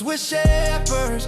Cause we're shepherds,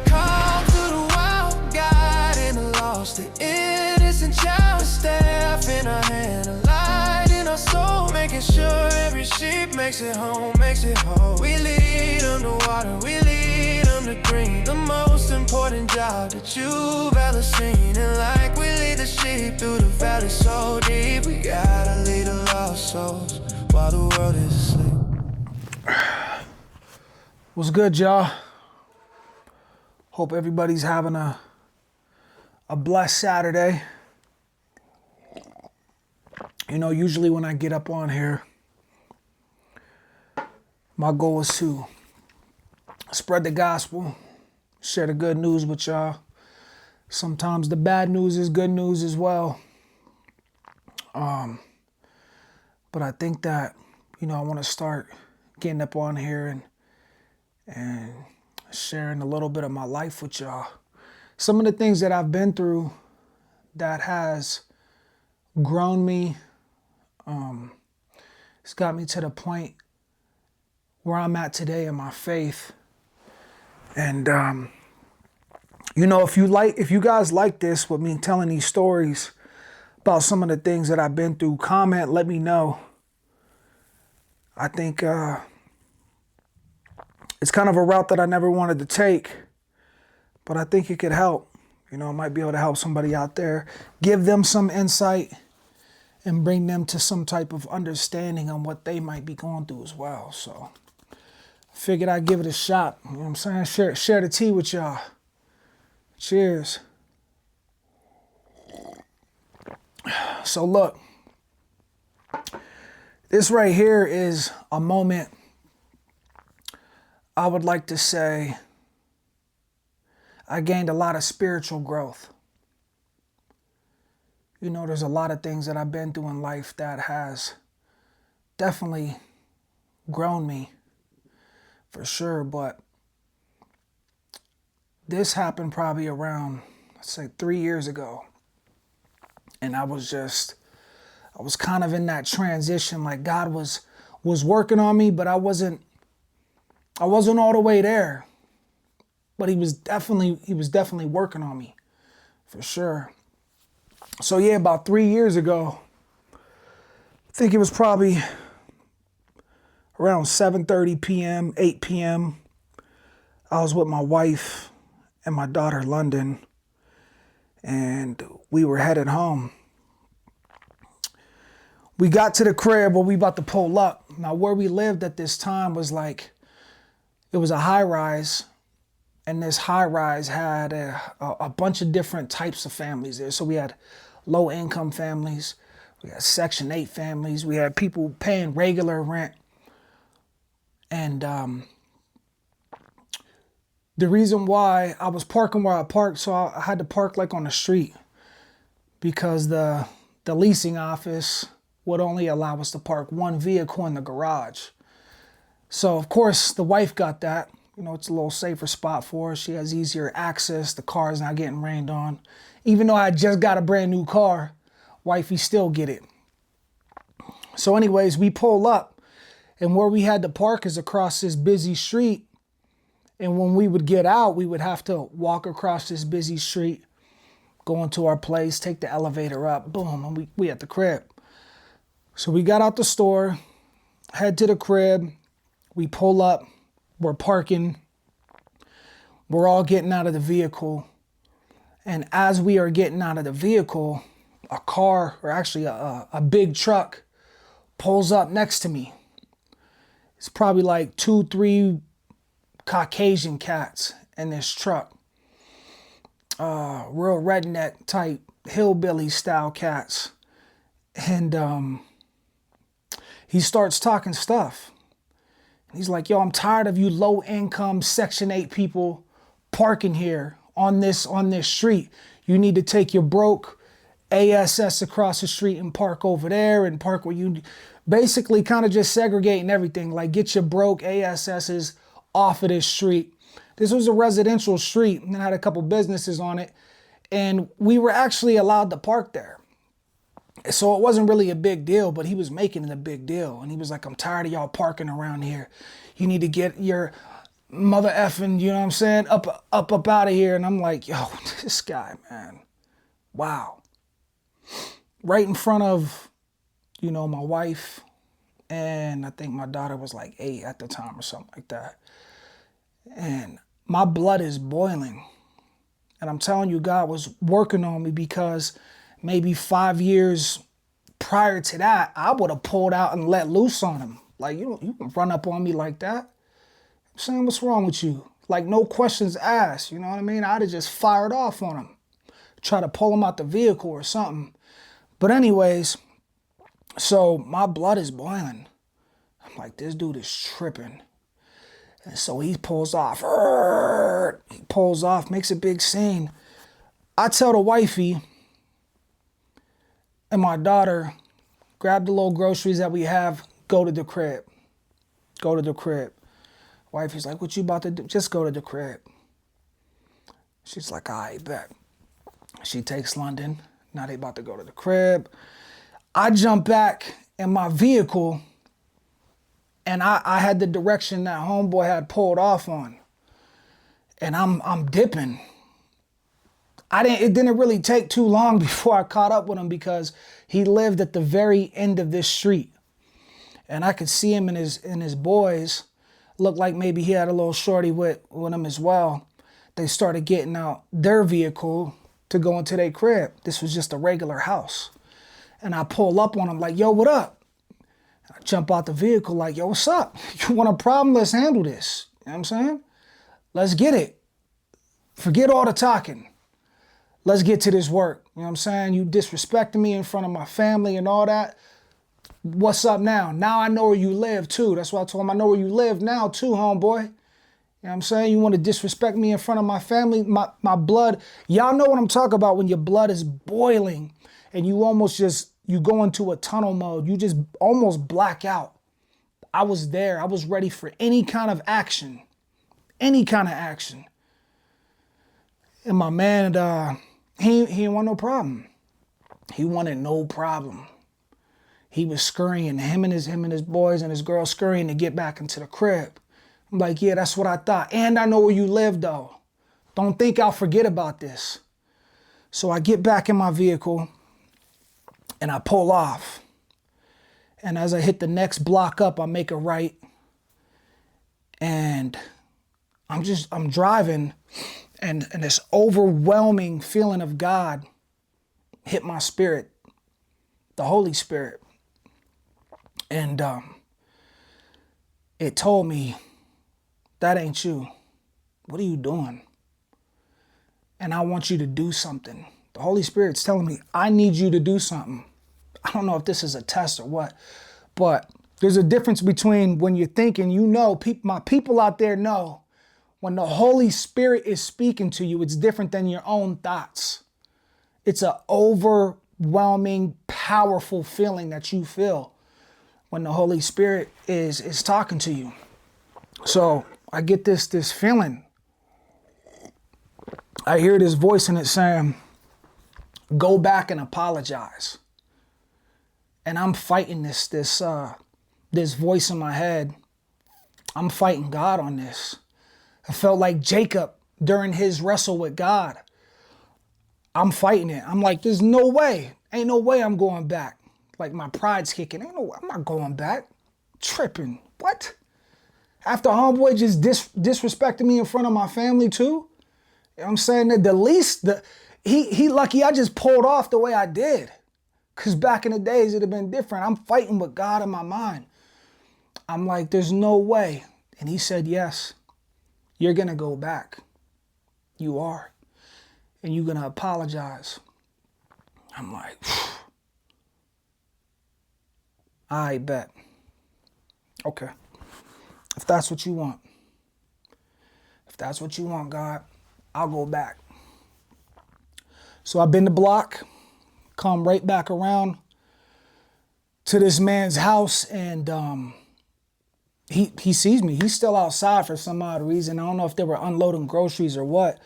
called to the wild, God in the lost, the innocent child. A staff in our hand, a light in our soul, making sure every sheep makes it home, makes it whole. We lead them to water, we lead them to green. The most important job that you've ever seen. And like we lead the sheep through the valley so deep, we gotta lead the lost souls while the world is asleep. What's good, y'all? Hope everybody's having a blessed Saturday. You know, usually when I get up on here, my goal is to spread the gospel, share the good news with y'all. Sometimes the bad news is good news as well. But I think that, you know, I want to start getting up on here and sharing a little bit of my life with y'all. Some of the things that I've been through that has grown me, it's got me to the point where I'm at today in my faith. And, you know, if you guys like this with me telling these stories about some of the things that I've been through, comment, let me know. I think it's kind of a route that I never wanted to take, but I think it could help. You know, it might be able to help somebody out there, give them some insight and bring them to some type of understanding on what they might be going through as well. So I figured I'd give it a shot. You know what I'm saying? Share the tea with y'all. Cheers. So look, this right here is a moment I would like to say I gained a lot of spiritual growth. You know, there's a lot of things that I've been through in life that has definitely grown me, for sure, but this happened probably around, let's say, 3 years ago. And I was kind of in that transition, like God was working on me, but I wasn't all the way there. But he was definitely working on me, for sure. So yeah, about 3 years ago, I think it was probably around 7:30 p.m., 8 p.m. I was with my wife and my daughter, London, and we were headed home. We got to the crib where we about to pull up. Now, where we lived at this time was like, it was a high rise, and this high rise had a bunch of different types of families there. So we had low income families, we had Section 8 families, we had people paying regular rent. And the reason why I was parking where I parked, so I had to park like on the street because the leasing office would only allow us to park one vehicle in the garage. So of course the wife got that. You know, it's a little safer spot for her. She has easier access. The car's not getting rained on. Even though I just got a brand new car, wifey still get it. So anyways, we pull up, and where we had to park is across this busy street. And when we would get out, we would have to walk across this busy street, go into our place, take the elevator up, boom, and we at the crib. So we got out the store, head to the crib, we pull up, we're parking, we're all getting out of the vehicle. And as we are getting out of the vehicle, a car, or actually a big truck, pulls up next to me. It's probably like 2-3 Caucasian cats in this truck. Real redneck type, hillbilly style cats. And he starts talking stuff. He's like, yo, I'm tired of you low income Section 8 people parking here on this street. You need to take your broke ASS across the street and park over there and park where you, basically kind of just segregating everything. Like, get your broke ASSs off of this street. This was a residential street and it had a couple businesses on it. And we were actually allowed to park there. So it wasn't really a big deal, but he was making it a big deal. And he was like, I'm tired of y'all parking around here. You need to get your mother effing, you know what I'm saying, up out of here. And I'm like, yo, this guy, man, wow. Right in front of, my wife, and I think my daughter was like 8 at the time or something like that. And my blood is boiling. And I'm telling you, God was working on me, because maybe 5 years prior to that, I would have pulled out and let loose on him. Like, you can run up on me like that. I'm saying, what's wrong with you? Like, no questions asked, you know what I mean? I'd have just fired off on him. Try to pull him out the vehicle or something. But anyways, so my blood is boiling. I'm like, this dude is tripping. And so he pulls off. He pulls off, makes a big scene. I tell the wifey and my daughter, grab the little groceries that we have, go to the crib. Go to the crib. Wifey's like, what you about to do? Just go to the crib. She's like, I bet. She takes London. Now they about to go to the crib. I jump back in my vehicle, and I had the direction that homeboy had pulled off on. And I'm dipping. It didn't really take too long before I caught up with him, because he lived at the very end of this street. And I could see him and his boys. Looked like maybe he had a little shorty with him as well. They started getting out their vehicle to go into their crib. This was just a regular house. And I pull up on him like, yo, what up? I jump out the vehicle like, yo, what's up? You want a problem? Let's handle this. You know what I'm saying? Let's get it. Forget all the talking. Let's get to this work. You know what I'm saying? You disrespecting me in front of my family and all that. What's up now? Now I know where you live too. That's why I told him I know where you live now too, homeboy. You know what I'm saying? You want to disrespect me in front of my family, my blood. Y'all know what I'm talking about when your blood is boiling and you you go into a tunnel mode. You just almost black out. I was there. I was ready for any kind of action. Any kind of action. And my man, he didn't want no problem. He wanted no problem. He was scurrying, him and his boys and his girl scurrying to get back into the crib. I'm like, yeah, that's what I thought. And I know where you live though. Don't think I'll forget about this. So I get back in my vehicle and I pull off. And as I hit the next block up, I make a right. And I'm driving, and this overwhelming feeling of God hit my spirit, the Holy Spirit. And it told me, that ain't you. What are you doing? And I want you to do something. The Holy Spirit's telling me, I need you to do something. I don't know if this is a test or what, but there's a difference between when you're thinking, my people out there know, when the Holy Spirit is speaking to you, it's different than your own thoughts. It's an overwhelming, powerful feeling that you feel when the Holy Spirit is talking to you. So I get this feeling. I hear this voice and it's saying, go back and apologize. And I'm fighting this voice in my head. I'm fighting God on this. I felt like Jacob during his wrestle with God. I'm fighting it. I'm like, there's no way. Ain't no way I'm going back. Like my pride's kicking. Ain't no way. I'm not going back. Tripping. What? After homeboy just disrespected me in front of my family too? You know what I'm saying? That the least, he lucky I just pulled off the way I did. Because back in the days, it'd have been different. I'm fighting with God in my mind. I'm like, there's no way. And he said, yes, you're going to go back. You are. And you're going to apologize. I'm like, I bet. Okay. If that's what you want. If that's what you want, God, I'll go back. So I've been the block, come right back around to this man's house, and he sees me. He's still outside for some odd reason. I don't know if they were unloading groceries or what,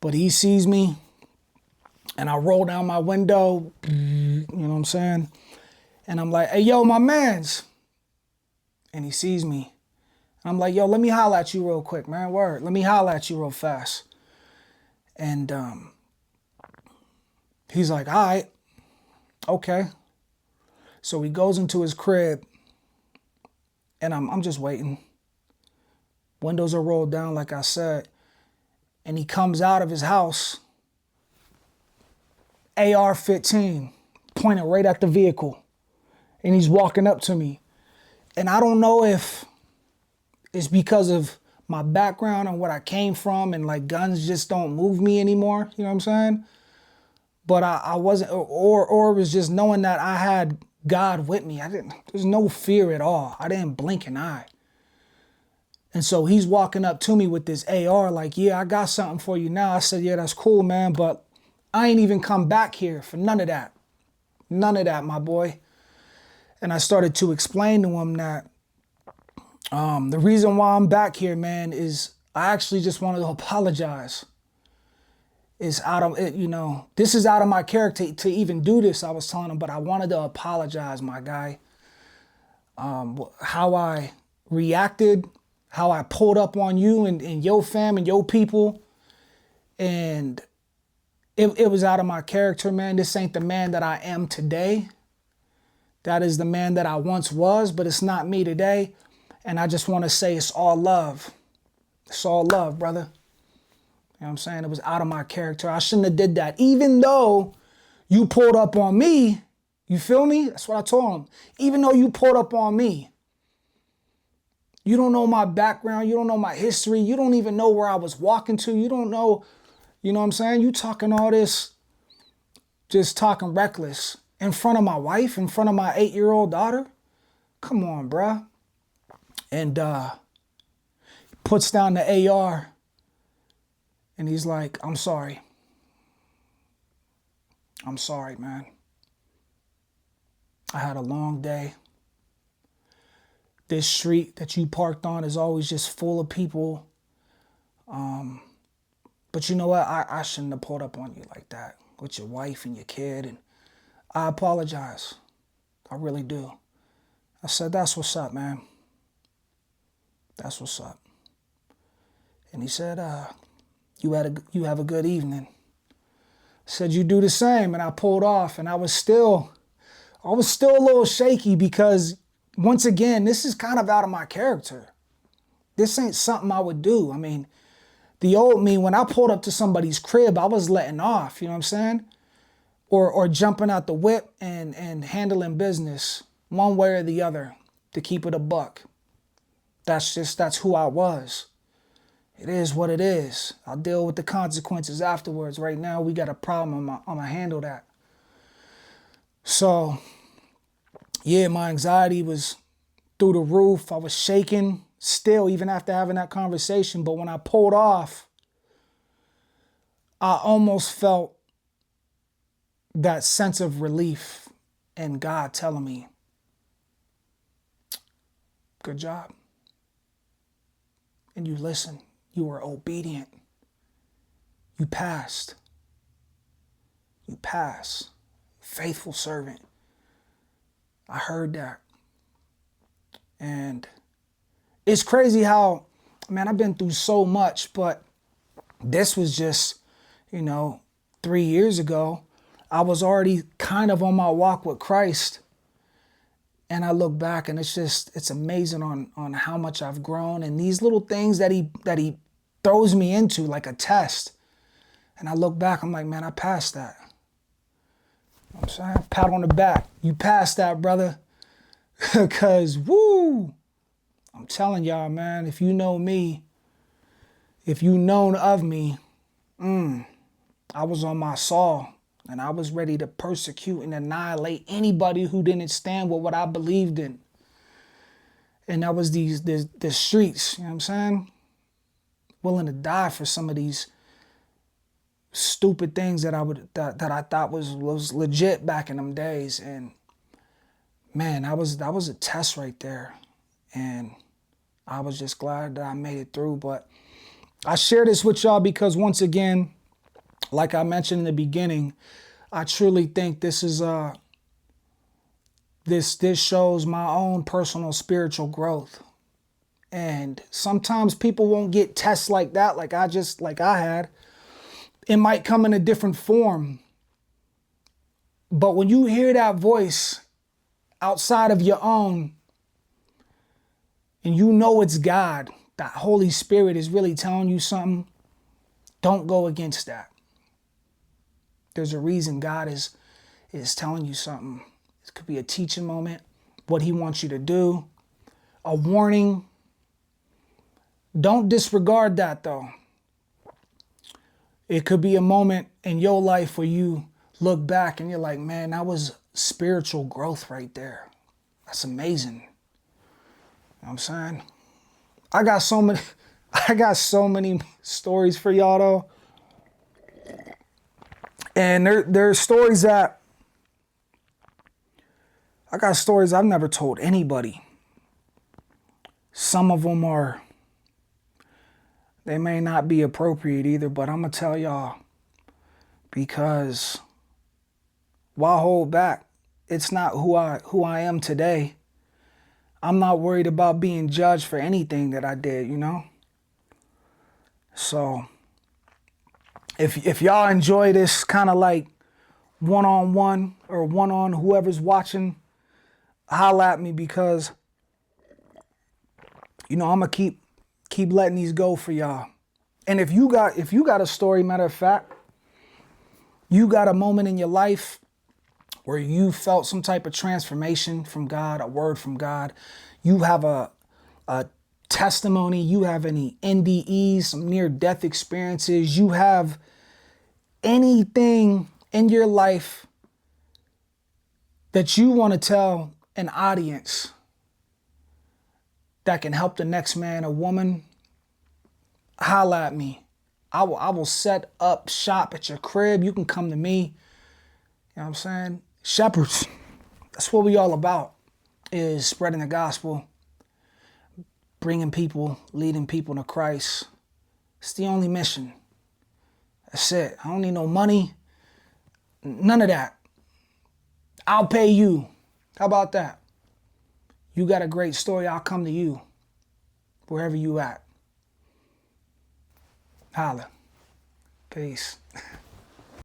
but he sees me, and I roll down my window, you know what I'm saying? And I'm like, hey, yo, my mans. And he sees me. And I'm like, yo, let me holler at you real quick, man. Word. Let me holler at you real fast. And he's like, all right, okay. So he goes into his crib, and I'm just waiting. Windows are rolled down, like I said. And he comes out of his house, AR-15, pointed right at the vehicle. And he's walking up to me. And I don't know if it's because of my background and what I came from, and like guns just don't move me anymore. You know what I'm saying? But I wasn't, or it was just knowing that I had God with me. There's no fear at all. I didn't blink an eye. And so he's walking up to me with this AR like, yeah, I got something for you now. I said, yeah, that's cool, man. But I ain't even come back here for none of that. None of that, my boy. And I started to explain to him that the reason why I'm back here, man, is I actually just wanted to apologize. It's out of it, this is out of my character to even do this, I was telling him, but I wanted to apologize, my guy. How I reacted, how I pulled up on you and your fam and your people. And it was out of my character, man. This ain't the man that I am today. That is the man that I once was, but it's not me today. And I just want to say it's all love. It's all love, brother. You know what I'm saying? It was out of my character. I shouldn't have did that. Even though you pulled up on me, you feel me? That's what I told him. Even though you pulled up on me, you don't know my background. You don't know my history. You don't even know where I was walking to. You don't know, you know what I'm saying? You talking all this, just talking reckless in front of my wife, in front of my 8-year-old daughter. Come on, bruh. And puts down the AR. And he's like, I'm sorry. I'm sorry, man. I had a long day. This street that you parked on is always just full of people. But you know what? I shouldn't have pulled up on you like that with your wife and your kid. And I apologize. I really do. I said, that's what's up, man. That's what's up. And he said, you have a good evening. I said, you do the same. And I pulled off, and I was still a little shaky because, once again, this is kind of out of my character. This ain't something I would do. I mean, the old me, when I pulled up to somebody's crib, I was letting off, you know what I'm saying? Or jumping out the whip and handling business one way or the other to keep it a buck. That's who I was. It is what it is. I'll deal with the consequences afterwards. Right now, we got a problem. I'm going to handle that. So, yeah, my anxiety was through the roof. I was shaking still, even after having that conversation. But when I pulled off, I almost felt that sense of relief and God telling me, good job. And you listened. You were obedient. You passed. You passed. Faithful servant. I heard that. And it's crazy how, man, I've been through so much, but this was just, 3 years ago. I was already kind of on my walk with Christ. And I look back and it's amazing on how much I've grown and these little things that he throws me into like a test. And I look back, I'm like, man, I passed that. You know what I'm saying? Pat on the back. You passed that, brother. Because, woo, I'm telling y'all, man, if you know me, if you known of me, I was on my saw. And I was ready to persecute and annihilate anybody who didn't stand with what I believed in. And that was the streets, you know what I'm saying? Willing to die for some of these stupid things that I thought was legit back in them days. And man, that was a test right there. And I was just glad that I made it through. But I share this with y'all because, once again, like I mentioned in the beginning, I truly think this is this shows my own personal spiritual growth. And sometimes people won't get tests like that, like I had. It might come in a different form. But when you hear that voice outside of your own, and you know it's God, that Holy Spirit is really telling you something, don't go against that. There's a reason God is telling you something. It could be a teaching moment, what he wants you to do, a warning. Don't disregard that though. It could be a moment in your life where you look back and you're like, man, that was spiritual growth right there. That's amazing. You know what I'm saying? I got so many stories for y'all though. And there's stories that I got stories I've never told anybody. Some of them they may not be appropriate either, but I'm going to tell y'all because why hold back? It's not who I am today. I'm not worried about being judged for anything that I did, you know? So if y'all enjoy this kind of like one-on-one or one-on whoever's watching, holla at me because, you know, I'm going to keep letting these go for y'all. And if you got a story, matter of fact, you got a moment in your life where you felt some type of transformation from God, a word from God, you have a testimony, you have any NDEs, some near-death experiences, you have anything in your life that you want to tell an audience that can help the next man or woman, holla at me. I will set up shop at your crib. You can come to me. You know what I'm saying? Shepherds. That's what we all about, is spreading the gospel, bringing people, leading people to Christ. It's the only mission. That's it. I don't need no money. None of that. I'll pay you. How about that? You got a great story, I'll come to you. Wherever you at. Holla. Peace.